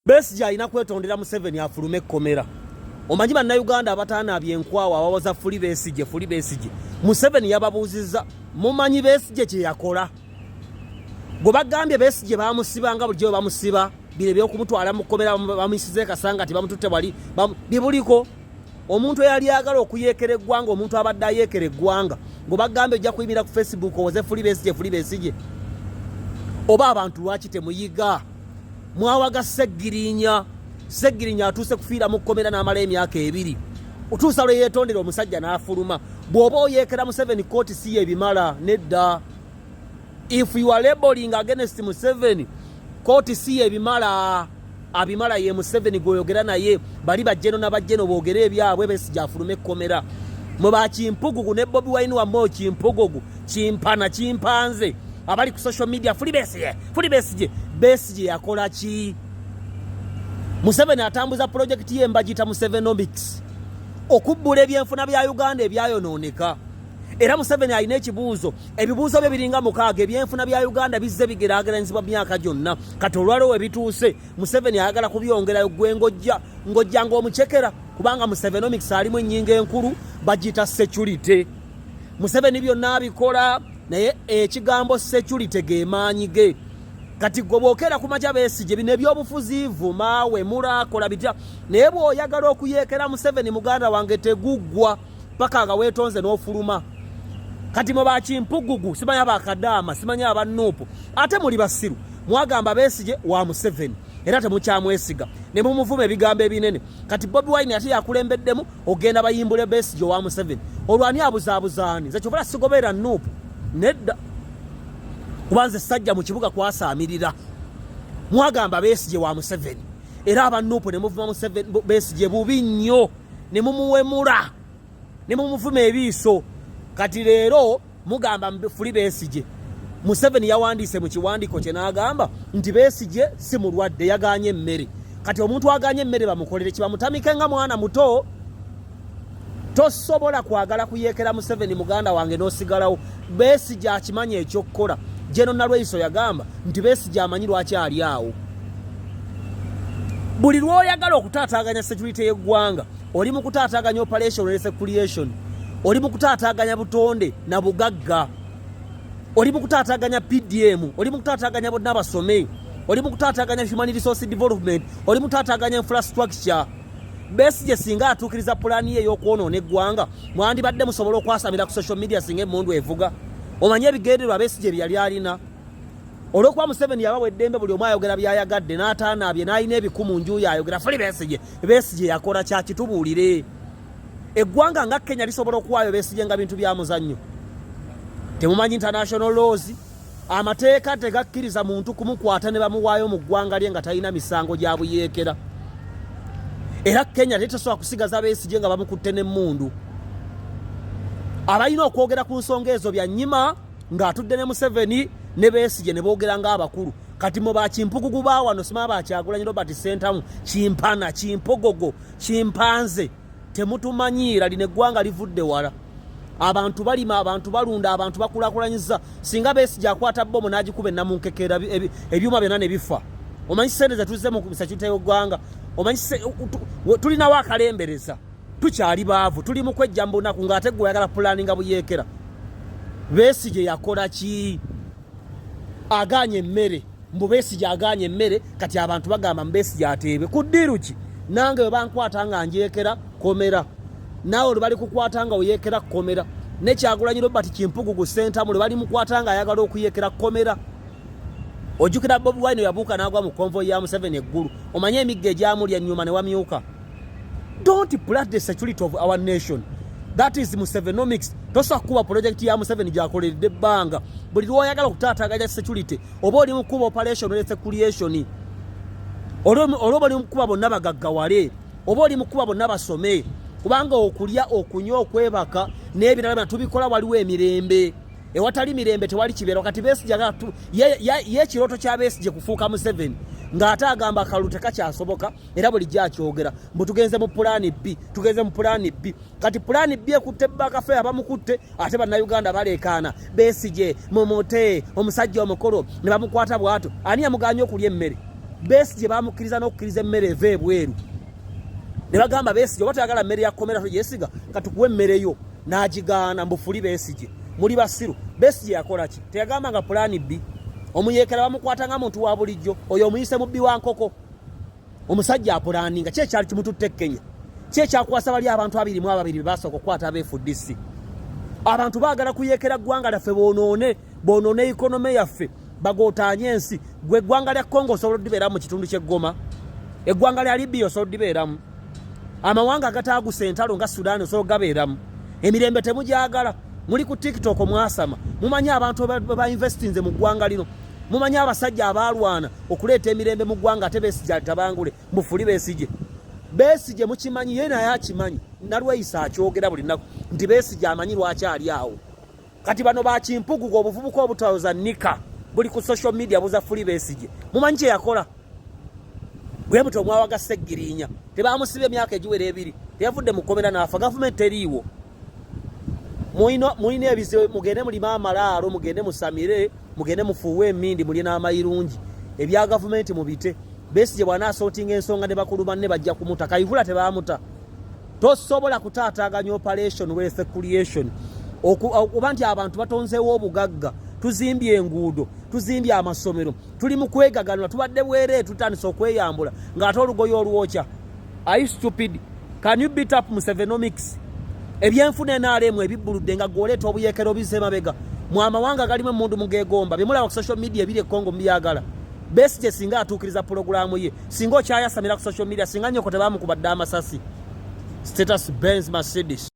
Besigye alina kwetondera Museveni afulume ekkomera. Omanyi bannayuganda abataana abyenkwawa abawoza Fuli Besigye. Museveni yababuuzizza mumanyi Besigye kye yakola. Gwe bagambye Besigye bamusiba nga bulijjo bamusiba bire by'okumutwala mu kkomera bamuyisize kasanga ati bamututte bali bibuliko. Omuntu eyali agala okuyeekera eggwanga omuntu abadde ayeekera eggwanga gwe bagambye ojja kuyimira ku Facebook owoze Fuli Besigye. Oba abantu lwaki temuyiga? Mwawaga Seggirinya atuuse kufiira mu kkomera n'amala emyaka 2. Utuusa lwe yeetondera omusajja n'afuluma. Bw'oba oyeekera Museveni kooti si yebimala nedda. If you are labeling against Museveni, kooti si yebimala. Abimala ye Museveni goyogera naye bali bajjeno n'abajjeno boogera ebyabwe Besigye afulume ekkomera. Mwe ba Kimpugugu ne Bobi Wine wammo Kimpugugu Kimpana Kimpanze abali ku social media Fuli Besigye yakola ki? Museveni atambuza project ye mbagita Musevenomics okubbula ebyenfuna bya Uganda ebyayonooneka. Era Museveni alina ekibuuzo ebibuuzo bye biringa 6 ebyenfuna bya Uganda bizze bigeraageranyizibwa myaka gyonna. Kati olwaleero we bituuse Museveni ayagala kubyongerayo gwe ngojja ng'omukyekera kubanga Musevenomics alimu ennyingo enkulu bagita security. Museveni byonna abikola naye ekigambo security ge maanyi ge. Kati gobokera kumaja Besigye bino ebyobufuziivu maawe mulakola bitya naye bw'oyagala okuyeekera Museveni muganda wange teguggwa paka nga weetonze n'ofuluma. Kati mwe ba Kimpugugu simanya bakadaama simanya abannuupu ate muli basiru mwagamba Besigye wa Museveni era temukyamwesiga ne mumuvuma ebigambo ebinene. Kati Bobi Wine ate yakulembeddemu ogenda bayimbule Besigye wa Museveni. Olwani abuzaabuzaani nze kyobala sigobeera nnuupu nedda kubanze sajja mu kibuga kwasaamirira. Mwagamba Besigye wa Museveni era abannuupu ne muvuma Besigye bubi nnyo ne mumuwemula ne mumuvuma ebiiso. Kati leero mugamba Fuli Besigye. Museveni yawandiise mu kiwandiiko kye n'agamba nti Besigye si mulwadde yaganye emmere. Kati omuntu aganye emmere bamukolere kibamutamike nga mwana muto. Tosobola kwagala kuyeekera Museveni muganda wange n'osigalawo. Besigye akimanya ekyokkola. Jeno Nalweyiso yagamba nti Besigye amanyi lwaki ali awo. Buli lw'oyagala okutaataaganya security y'eggwanga oli mu kutaataaganya operation recreation, oli mu kutaataaganya butonde na bugagga, oli mu kutaataaganya PDM, oli mu kutaataaganya bonna basome, oli mu kutaataaganya human resource development, oli mu kutaataaganya infrastructure. Besigye singa atuukiriza pulaani ye y'okwonoona eggwanga mwandibadde musobola okwasamira ku social media singa emmundu evuga. Omanye ebigendererwa Besigye bye yali alina. Olwokuba Museveni yabawa eddembe buli omu ayogera by'ayagadde n'ataanaabye n'alina ebikumu nju yayogera Fuli Besigye yakola kyakitubuulire. Eggwanga nga Kenya lisobola okuwaayo Besigye nga bintu bya muzannyo? Temumanyi international laws? Amateeka tegakkiriza muntu kumukwata ne bamuwaayo mu ggwanga lye nga talina misango gya buyeekera. Era Kenya tesobola kusigaza Besigye nga bamukutte n'emmundu. Abalina okwogera ku nsonga ezo bya nnyima ng'atudde ne Museveni ne Besigye ne boogera ng'abakulu. Kati mu ba Kimpugugu baawano sima ba Kyagulanyi Robert Sentamu Kimpana Kimpogogo Kimpanze temutumanyiira lino eggwanga livudde wala. Abantu balima, abantu balunda, abantu bakulaakulanyiza. Singa Besigye akwata bbomu n'agikuba ennamunkekeera ebyuma byonna ne bifa. Omanyi ssente ze tuzze mu security y'eggwanga. Omanyi tulinawo akalembereza. Tukyali baavu tuli mu kwejja mu bunaku ng'ate gwe oyagala pulaninga buyeekera. Besigye yakola ki? Aganye emmere. Mbu Besigye aganye emmere kati abantu bagamba Besigye ateebe. Ku ddiiru ki? Nange bwe bankwata nga njeekera komera. Naawe lwe bali kukwata nga oyeekera komera. Ne Kyagulanyi Robert Kimpugugu Sentamu lwe bali mukwata nga ayagala okuyeekera komera. Ojjukira Bobi Wine yabuuka n'agwa mu konvoyi ya Museveni eggulu. Omanye emigga egyamulya ennyuma ne wamyuka. Don't blood the security of our nation. That is Musevenomics. Tosa kuba project ya Museveni gyakoleredde ebbanga. Buli lw'oyagala okutaataaganya security oba oli mu kuba operation recreation. Olwo bali mu kuba bonna bagaggawale. Oba oli mu kuba bonna basome. Kubanga okulya okunywa okwebaka n'ebirala tubikola waliwo emirembe. Ewatali mirembe tewali kibeera. Kati Besigye ye ekirooto kya Besigye kufuuka Museveni ng'ate agamba akalulu tekakyasoboka era bulijjo akyogera mbu tugenze mu pulaani B. Kati pulaani B ekutte bakafe abamukutte ate bannayuganda baleekaana Besigye mumutte omusajja omukolo ne bamukwata bw'ato. Ani yamuganya okulya emmere? Besigye bamukiriza n'okkiriza emmere eva ebweru ne bagamba Besigye oba toyagala mmere ya komera togyesiga katukuwa emmere yo n'agigaana mbufuli Besigye muli basiru. Besigye yakola ki? Teyagamba nga pulaani B omuyeekera bamukwata nga muntu wa bulijjo oyo omuyise mubbi wa nkoko omusajja apulaaninga kye kyali kimututte Kenya kye kyakwasa bali abantu 22 be basooka okukwata abeFDC. Abantu baagala kuyeekera ggwanga lyaffe bonoone ekonome yaffe bagootaanye ensi. Gwe eggwanga lya Congo osobola oddibeeramu mu kitundu ky'eggoma, eggwanga lya Libya osobola oddibeeramu, amawanga agataaguse entalo nga Sudan osobola ogabeeramu. Emirembe temugyagala. Muli ku TikTok mwasama, mumanyi abantu ba investinze mu ggwanga lino, mumanyi abasajja abalwana okuleeta emirembe mu ggwanga ate Besigye atabangule mufuli Besigye. Besigye mukimanyi ye naye akimanyi nalweyisa akyogera buli nnaku nti Besigye amanyi lwaki ali awo. Kati bano bakimpuguga obuvubuka obutawoza nika buli ku social media buza fuli Besigye. Mumanyi kye yakola? Gwe muto mwawaga Seggirinya tebamusiba emyaka egiwera ebiri teyavudde mu komera n'afa. Gavumenti teriiwo. Mulina ebizibu mugende mulima amalaalo mugende musamire mugende mufuuwe emindi mulye n'amayirungi ebya gavumenti mubite. Besigye bw'anaasotinga ensonga ne bakuluma ne bajja kumuta Kayihura tebamuta. Tosobola kutaataaganya operation wealth creation okuba nti abantu batonzeewo obugagga tuzimbye enguudo tuzimbye amasomero tuli mu kwegaganula tubadde bwere tutandise okweyambula ng'ate olugoye olwokya. Are you stupid? Can you beat up Musevenomics? Ebyenfuna NRM ebibbuludde nga gwoleeta obuyeekero bizze mabega mu amawanga galimu emmundu mugeegomba bimulaba ku social media ebiri e Congo mbyagala. Besigye singa atuukiriza pulogulaamu ye singa okyayasamira ku social media singa nnyoko tebaamukubadde amasasi. Status Benz Mercedes.